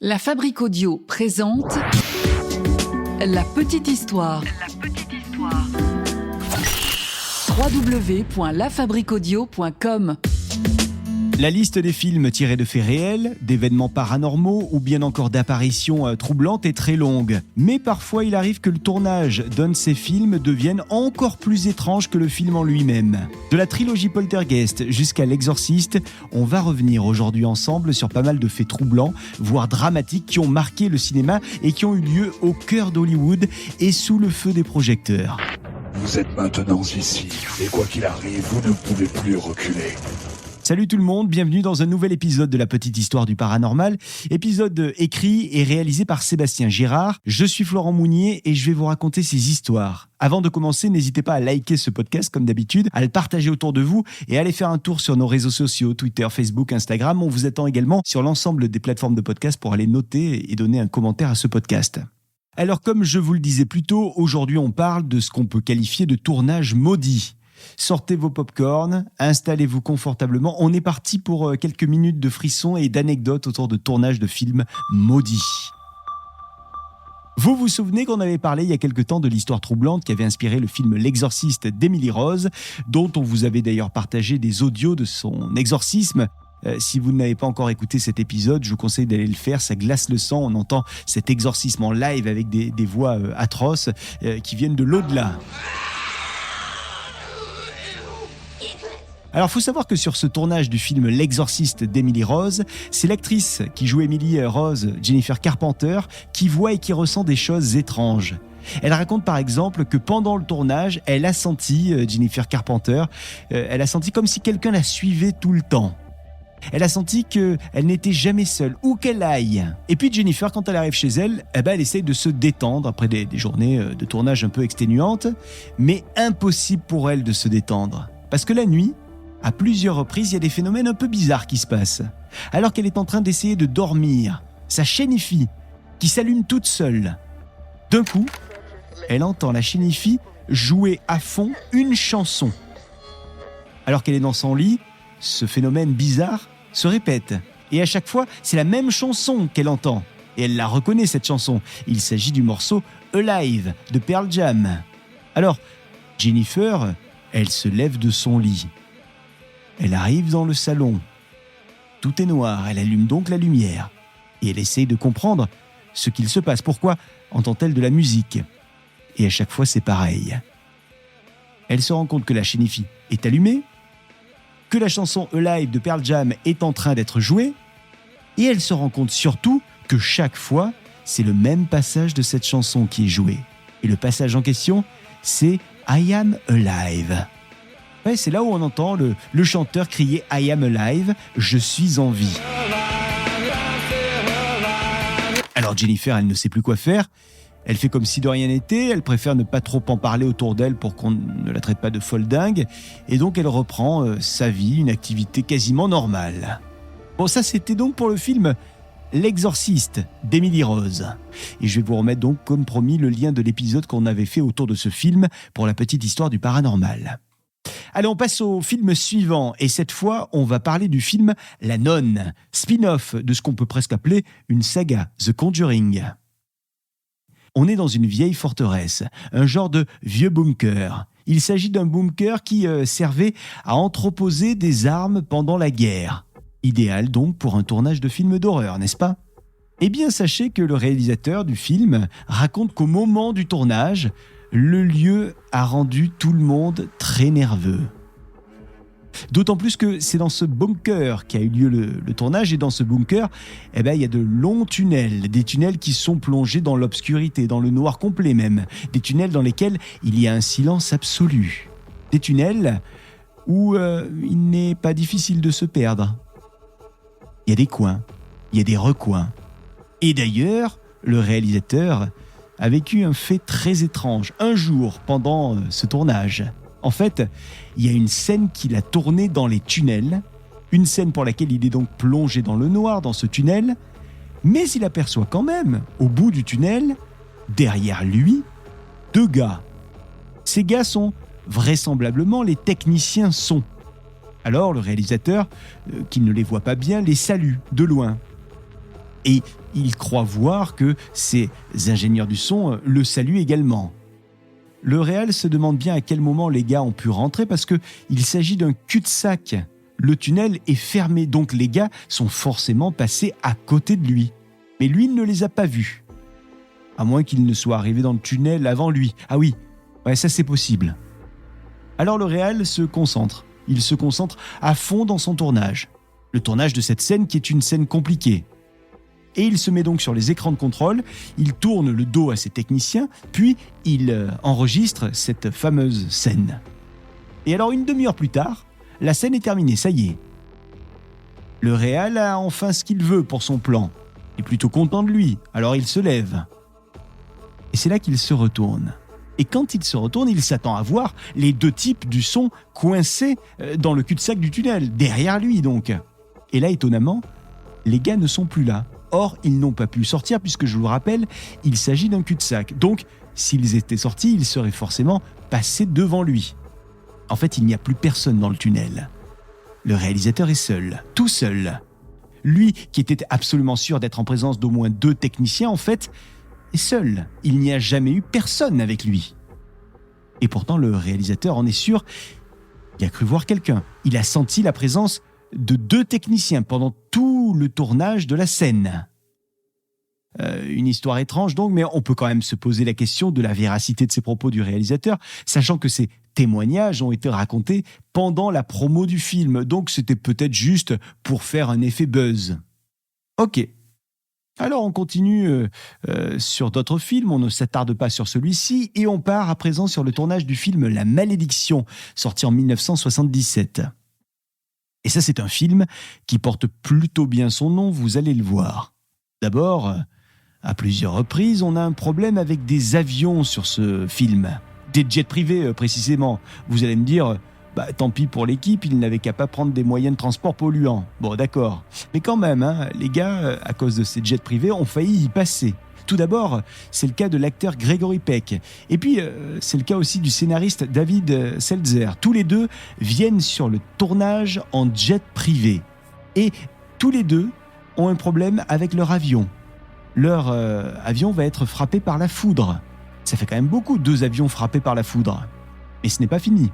La Fabrique Audio présente La Petite Histoire. www.lafabriqueaudio.com. La liste des films tirés de faits réels, d'événements paranormaux ou bien encore d'apparitions troublantes est très longue. Mais parfois il arrive que le tournage d'un de ces films devienne encore plus étrange que le film en lui-même. De la trilogie Poltergeist jusqu'à L'Exorciste, on va revenir aujourd'hui ensemble sur pas mal de faits troublants, voire dramatiques qui ont marqué le cinéma et qui ont eu lieu au cœur d'Hollywood et sous le feu des projecteurs. Vous êtes maintenant ici, et quoi qu'il arrive, vous ne pouvez plus reculer. Salut tout le monde, bienvenue dans un nouvel épisode de La Petite Histoire du Paranormal, épisode écrit et réalisé par Sébastien Girard. Je suis Florent Mounier et je vais vous raconter ces histoires. Avant de commencer, n'hésitez pas à liker ce podcast comme d'habitude, à le partager autour de vous et à aller faire un tour sur nos réseaux sociaux, Twitter, Facebook, Instagram. On vous attend également sur l'ensemble des plateformes de podcast pour aller noter et donner un commentaire à ce podcast. Alors comme je vous le disais plus tôt, aujourd'hui on parle de ce qu'on peut qualifier de tournage maudit. Sortez vos pop-corn, installez-vous confortablement. On est parti pour quelques minutes de frissons et d'anecdotes autour de tournage de films maudits. Vous vous souvenez qu'on avait parlé il y a quelque temps de l'histoire troublante qui avait inspiré le film L'Exorciste d'Emily Rose, dont on vous avait d'ailleurs partagé des audios de son exorcisme. Si vous n'avez pas encore écouté cet épisode, je vous conseille d'aller le faire, ça glace le sang. On entend cet exorcisme en live avec des voix atroces qui viennent de l'au-delà. Alors, il faut savoir que sur ce tournage du film L'Exorciste d'Emily Rose, c'est l'actrice qui joue Emily Rose, Jennifer Carpenter, qui voit et qui ressent des choses étranges. Elle raconte par exemple que pendant le tournage, elle a senti, Jennifer Carpenter, elle a senti comme si quelqu'un la suivait tout le temps. Elle a senti qu'elle n'était jamais seule, où qu'elle aille. Et puis Jennifer, quand elle arrive chez elle, elle essaye de se détendre après des journées de tournage un peu exténuantes, mais impossible pour elle de se détendre. Parce que la nuit, à plusieurs reprises, il y a des phénomènes un peu bizarres qui se passent. Alors qu'elle est en train d'essayer de dormir, sa chaîne IFI, qui s'allume toute seule. D'un coup, elle entend la chaîne IFI jouer à fond une chanson. Alors qu'elle est dans son lit, ce phénomène bizarre se répète. Et à chaque fois, c'est la même chanson qu'elle entend. Et elle la reconnaît, cette chanson. Il s'agit du morceau Alive de Pearl Jam. Alors, Jennifer, elle se lève de son lit. Elle arrive dans le salon. Tout est noir, elle allume donc la lumière. Et elle essaye de comprendre ce qu'il se passe. Pourquoi entend-elle de la musique ? Et à chaque fois, c'est pareil. Elle se rend compte que la chaîne IFI est allumée, que la chanson Alive de Pearl Jam est en train d'être jouée, et elle se rend compte surtout que chaque fois, c'est le même passage de cette chanson qui est joué. Et le passage en question, c'est I Am Alive. Ouais, c'est là où on entend le chanteur crier « I am alive, je suis en vie ». Alors Jennifer, elle ne sait plus quoi faire. Elle fait comme si de rien n'était. Elle préfère ne pas trop en parler autour d'elle pour qu'on ne la traite pas de folle dingue. Et donc elle reprend sa vie, une activité quasiment normale. Bon, ça c'était donc pour le film L'Exorciste d'Emily Rose. Et je vais vous remettre donc, comme promis, le lien de l'épisode qu'on avait fait autour de ce film pour la petite histoire du paranormal. Allez, on passe au film suivant, et cette fois, on va parler du film La Nonne, spin-off de ce qu'on peut presque appeler une saga, The Conjuring. On est dans une vieille forteresse, un genre de vieux bunker. Il s'agit d'un bunker qui servait à entreposer des armes pendant la guerre. Idéal donc pour un tournage de film d'horreur, n'est-ce pas ? Eh bien, sachez que le réalisateur du film raconte qu'au moment du tournage, le lieu a rendu tout le monde très nerveux. D'autant plus que c'est dans ce bunker qu'a eu lieu le tournage, et dans ce bunker, il y a de longs tunnels, des tunnels qui sont plongés dans l'obscurité, dans le noir complet même, des tunnels dans lesquels il y a un silence absolu, des tunnels où il n'est pas difficile de se perdre. Il y a des coins, il y a des recoins. Et d'ailleurs, le réalisateur a vécu un fait très étrange un jour pendant ce tournage. En fait, il y a une scène qu'il a tournée dans les tunnels, une scène pour laquelle il est donc plongé dans le noir dans ce tunnel, mais il aperçoit quand même, au bout du tunnel, derrière lui, 2 gars. Ces gars sont vraisemblablement les techniciens son. Alors le réalisateur, qui ne les voit pas bien, les salue de loin. Et il croit voir que ces ingénieurs du son le saluent également. Le réal se demande bien à quel moment les gars ont pu rentrer parce qu'il s'agit d'un cul-de-sac. Le tunnel est fermé, donc les gars sont forcément passés à côté de lui. Mais lui ne les a pas vus. À moins qu'il ne soit arrivé dans le tunnel avant lui. Ah oui, ouais, ça c'est possible. Alors le réal se concentre. Il se concentre à fond dans son tournage. Le tournage de cette scène qui est une scène compliquée. Et il se met donc sur les écrans de contrôle, il tourne le dos à ses techniciens, puis il enregistre cette fameuse scène. Et alors une demi-heure plus tard, la scène est terminée, ça y est. Le réal a enfin ce qu'il veut pour son plan. Il est plutôt content de lui, alors il se lève. Et c'est là qu'il se retourne. Et quand il se retourne, il s'attend à voir les deux types du son coincés dans le cul-de-sac du tunnel, derrière lui donc. Et là, étonnamment, les gars ne sont plus là. Or, ils n'ont pas pu sortir puisque, je vous le rappelle, il s'agit d'un cul-de-sac. Donc, s'ils étaient sortis, ils seraient forcément passés devant lui. En fait, il n'y a plus personne dans le tunnel. Le réalisateur est seul, tout seul. Lui, qui était absolument sûr d'être en présence d'au moins 2 techniciens, en fait, est seul. Il n'y a jamais eu personne avec lui. Et pourtant, le réalisateur en est sûr, il a cru voir quelqu'un. Il a senti la présence de 2 techniciens pendant tout le tournage de la scène. Une histoire étrange donc, mais on peut quand même se poser la question de la véracité de ces propos du réalisateur, sachant que ces témoignages ont été racontés pendant la promo du film, donc c'était peut-être juste pour faire un effet buzz. Ok. Alors on continue sur d'autres films, on ne s'attarde pas sur celui-ci, et on part à présent sur le tournage du film La Malédiction, sorti en 1977. Et ça, c'est un film qui porte plutôt bien son nom, vous allez le voir. D'abord, à plusieurs reprises, on a un problème avec des avions sur ce film. Des jets privés, précisément. Vous allez me dire, tant pis pour l'équipe, ils n'avaient qu'à pas prendre des moyens de transport polluants. Bon, d'accord. Mais quand même, les gars, à cause de ces jets privés, ont failli y passer. Tout d'abord, c'est le cas de l'acteur Gregory Peck. Et puis, c'est le cas aussi du scénariste David Seltzer. Tous les deux viennent sur le tournage en jet privé. Et tous les deux ont un problème avec leur avion. Leur avion va être frappé par la foudre. Ça fait quand même beaucoup, 2 avions frappés par la foudre. Et ce n'est pas fini.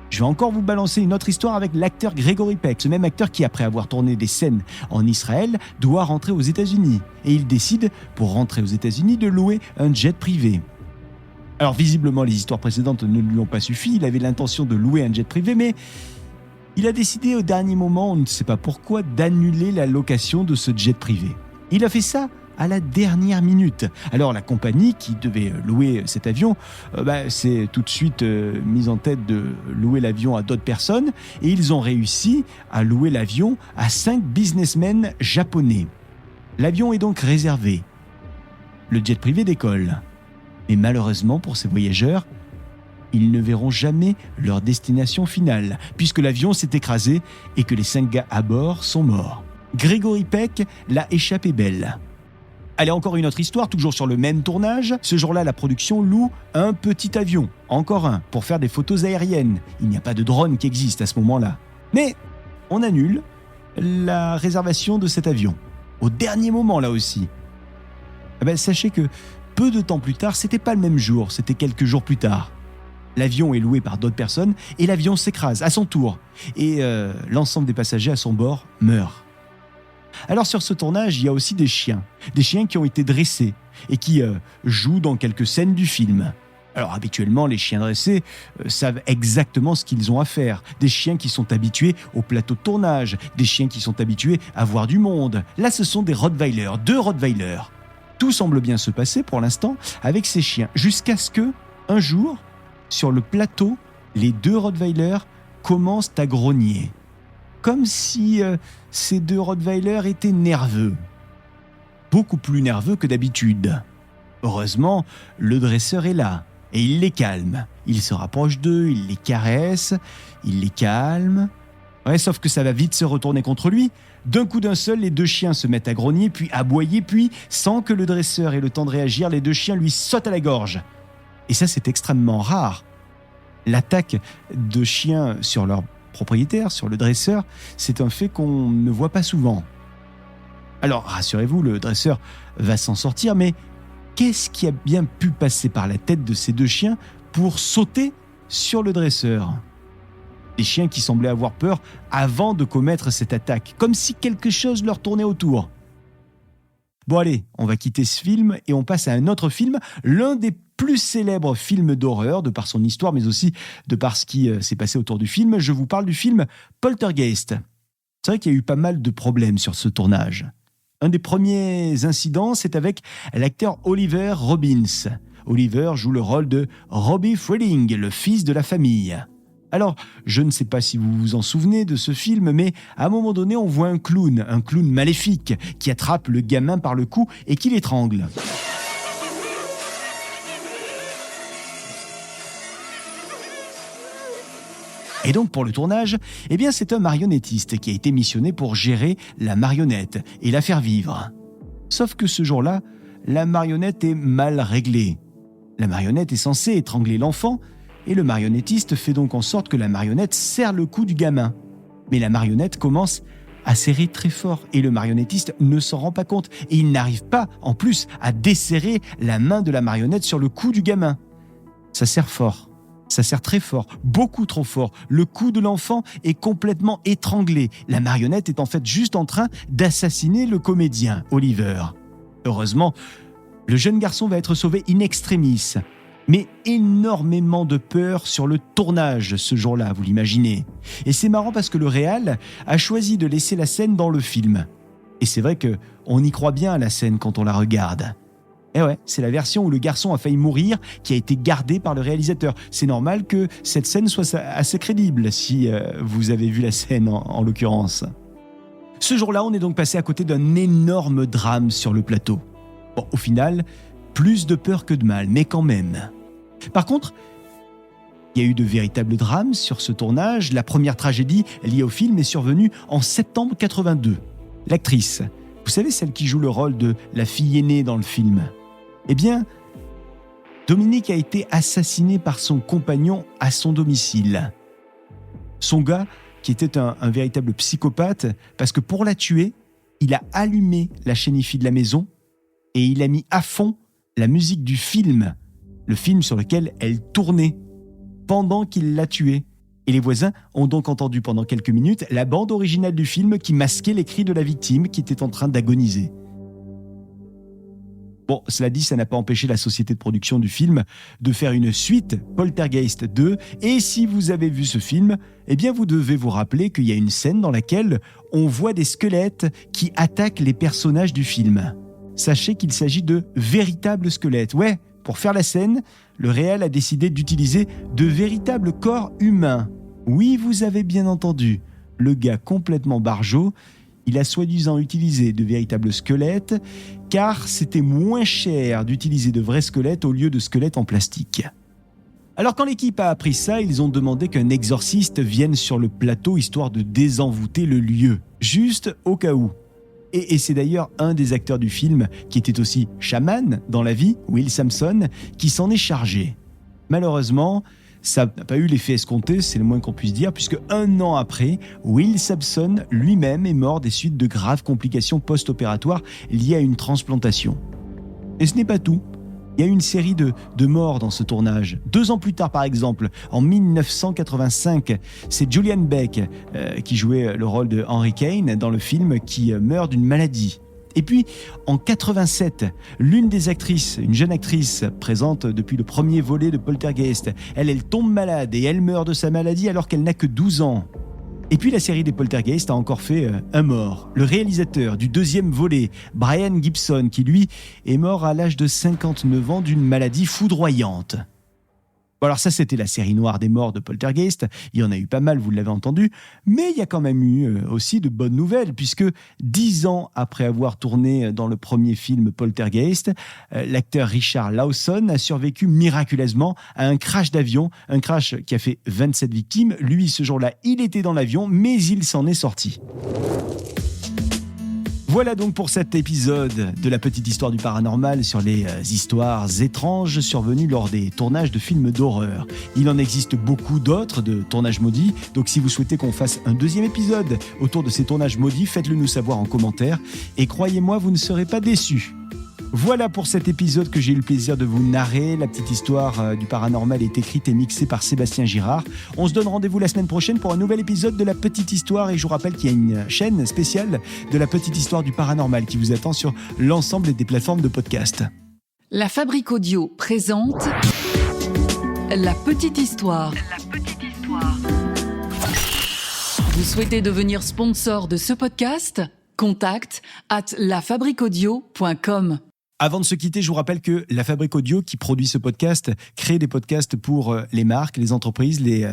Je vais encore vous balancer une autre histoire avec l'acteur Gregory Peck, ce même acteur qui, après avoir tourné des scènes en Israël, doit rentrer aux États-Unis. Et il décide, pour rentrer aux États-Unis, de louer un jet privé. Alors visiblement, les histoires précédentes ne lui ont pas suffi, il avait l'intention de louer un jet privé, mais il a décidé au dernier moment, on ne sait pas pourquoi, d'annuler la location de ce jet privé. Il a fait ça à la dernière minute. Alors la compagnie qui devait louer cet avion s'est tout de suite mise en tête de louer l'avion à d'autres personnes et ils ont réussi à louer l'avion à 5 businessmen japonais. L'avion est donc réservé. Le jet privé décolle. Mais malheureusement pour ces voyageurs, ils ne verront jamais leur destination finale puisque l'avion s'est écrasé et que les 5 gars à bord sont morts. Gregory Peck l'a échappé belle. Allez, encore une autre histoire, toujours sur le même tournage. Ce jour-là, la production loue un petit avion, encore un, pour faire des photos aériennes. Il n'y a pas de drone qui existe à ce moment-là. Mais on annule la réservation de cet avion. Au dernier moment, là aussi. Sachez que peu de temps plus tard, c'était pas le même jour, c'était quelques jours plus tard. L'avion est loué par d'autres personnes et l'avion s'écrase à son tour. Et l'ensemble des passagers à son bord meurent. Alors sur ce tournage, il y a aussi des chiens qui ont été dressés et qui jouent dans quelques scènes du film. Alors habituellement, les chiens dressés savent exactement ce qu'ils ont à faire. Des chiens qui sont habitués au plateau de tournage, des chiens qui sont habitués à voir du monde. Là, ce sont des Rottweilers, 2 Rottweilers. Tout semble bien se passer pour l'instant avec ces chiens, jusqu'à ce que, un jour, sur le plateau, les 2 Rottweilers commencent à grogner. Comme si ces 2 Rottweilers étaient nerveux. Beaucoup plus nerveux que d'habitude. Heureusement, le dresseur est là et il les calme. Il se rapproche d'eux, il les caresse, il les calme. Ouais, sauf que ça va vite se retourner contre lui. D'un coup d'un seul, les 2 chiens se mettent à grogner, puis à aboyer, puis, sans que le dresseur ait le temps de réagir, les 2 chiens lui sautent à la gorge. Et ça, c'est extrêmement rare. L'attaque de chiens sur leur propriétaire, sur le dresseur, c'est un fait qu'on ne voit pas souvent. Alors, rassurez-vous, le dresseur va s'en sortir, mais qu'est-ce qui a bien pu passer par la tête de ces deux chiens pour sauter sur le dresseur ? Des chiens qui semblaient avoir peur avant de commettre cette attaque, comme si quelque chose leur tournait autour. Bon allez, on va quitter ce film et on passe à un autre film, l'un des plus célèbres films d'horreur, de par son histoire, mais aussi de par ce qui s'est passé autour du film. Je vous parle du film Poltergeist. C'est vrai qu'il y a eu pas mal de problèmes sur ce tournage. Un des premiers incidents, c'est avec l'acteur Oliver Robbins. Oliver joue le rôle de Robbie Freding, le fils de la famille. Alors, je ne sais pas si vous vous en souvenez de ce film, mais à un moment donné, on voit un clown maléfique, qui attrape le gamin par le cou et qui l'étrangle. Et donc pour le tournage, c'est un marionnettiste qui a été missionné pour gérer la marionnette et la faire vivre. Sauf que ce jour-là, la marionnette est mal réglée. La marionnette est censée étrangler l'enfant, et le marionnettiste fait donc en sorte que la marionnette serre le cou du gamin. Mais la marionnette commence à serrer très fort et le marionnettiste ne s'en rend pas compte. Et il n'arrive pas, en plus, à desserrer la main de la marionnette sur le cou du gamin. Ça serre fort. Ça serre très fort, beaucoup trop fort. Le cou de l'enfant est complètement étranglé. La marionnette est en fait juste en train d'assassiner le comédien, Oliver. Heureusement, le jeune garçon va être sauvé in extremis. Mais énormément de peur sur le tournage ce jour-là, vous l'imaginez. Et c'est marrant parce que le réal a choisi de laisser la scène dans le film. Et c'est vrai qu'on y croit bien à la scène quand on la regarde. Et ouais, c'est la version où le garçon a failli mourir qui a été gardée par le réalisateur. C'est normal que cette scène soit assez crédible si vous avez vu la scène en l'occurrence. Ce jour-là, on est donc passé à côté d'un énorme drame sur le plateau. Bon, au final, plus de peur que de mal, mais quand même. Par contre, il y a eu de véritables drames sur ce tournage. La première tragédie liée au film est survenue en septembre 82. L'actrice, vous savez celle qui joue le rôle de la fille aînée dans le film ? Dominique a été assassinée par son compagnon à son domicile. Son gars, qui était un véritable psychopathe, parce que pour la tuer, il a allumé la chaîne hi-fi de la maison et il a mis à fond la musique du film, le film sur lequel elle tournait, pendant qu'il l'a tuée. Et les voisins ont donc entendu pendant quelques minutes la bande originale du film qui masquait les cris de la victime qui était en train d'agoniser. Bon, cela dit, ça n'a pas empêché la société de production du film de faire une suite, Poltergeist 2, et si vous avez vu ce film, vous devez vous rappeler qu'il y a une scène dans laquelle on voit des squelettes qui attaquent les personnages du film. Sachez qu'il s'agit de véritables squelettes. Ouais, pour faire la scène, le réal a décidé d'utiliser de véritables corps humains. Oui, vous avez bien entendu, le gars complètement barjot, il a soi-disant utilisé de véritables squelettes, car c'était moins cher d'utiliser de vrais squelettes au lieu de squelettes en plastique. Alors quand l'équipe a appris ça, ils ont demandé qu'un exorciste vienne sur le plateau histoire de désenvoûter le lieu, juste au cas où. Et c'est d'ailleurs un des acteurs du film, qui était aussi chaman dans la vie, Will Sampson, qui s'en est chargé. Malheureusement, ça n'a pas eu l'effet escompté, c'est le moins qu'on puisse dire, puisque 1 an après, Will Sampson lui-même est mort des suites de graves complications post-opératoires liées à une transplantation. Et ce n'est pas tout. Il y a eu une série de morts dans ce tournage. 2 ans plus tard, par exemple, en 1985, c'est Julian Beck qui jouait le rôle de Henry Kane dans le film qui meurt d'une maladie. Et puis, en 87, l'une des actrices, une jeune actrice présente depuis le premier volet de Poltergeist, elle tombe malade et elle meurt de sa maladie alors qu'elle n'a que 12 ans. Et puis la série des Poltergeist a encore fait un mort. Le réalisateur du 2e volet, Brian Gibson, qui lui est mort à l'âge de 59 ans d'une maladie foudroyante. Bon alors ça, c'était la série noire des morts de Poltergeist. Il y en a eu pas mal, vous l'avez entendu. Mais il y a quand même eu aussi de bonnes nouvelles, puisque 10 ans après avoir tourné dans le premier film Poltergeist, l'acteur Richard Lawson a survécu miraculeusement à un crash d'avion. Un crash qui a fait 27 victimes. Lui, ce jour-là, il était dans l'avion, mais il s'en est sorti. Voilà donc pour cet épisode de la petite histoire du paranormal sur les histoires étranges survenues lors des tournages de films d'horreur. Il en existe beaucoup d'autres de tournages maudits, donc si vous souhaitez qu'on fasse un deuxième épisode autour de ces tournages maudits, faites-le nous savoir en commentaire et croyez-moi, vous ne serez pas déçus. Voilà pour cet épisode que j'ai eu le plaisir de vous narrer. La petite histoire du paranormal est écrite et mixée par Sébastien Girard. On se donne rendez-vous la semaine prochaine pour un nouvel épisode de La Petite Histoire. Et je vous rappelle qu'il y a une chaîne spéciale de La Petite Histoire du paranormal qui vous attend sur l'ensemble des plateformes de podcast. La Fabrique Audio présente La Petite Histoire. Vous souhaitez devenir sponsor de ce podcast ? Contact @lafabriqueaudio.com. Avant de se quitter, je vous rappelle que La Fabrique Audio, qui produit ce podcast, crée des podcasts pour les marques, les entreprises, les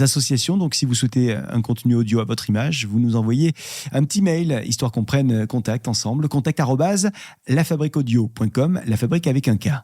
associations. Donc, si vous souhaitez un contenu audio à votre image, vous nous envoyez un petit mail, histoire qu'on prenne contact ensemble. Contact @lafabriqueaudio.com, la fabrique avec un K.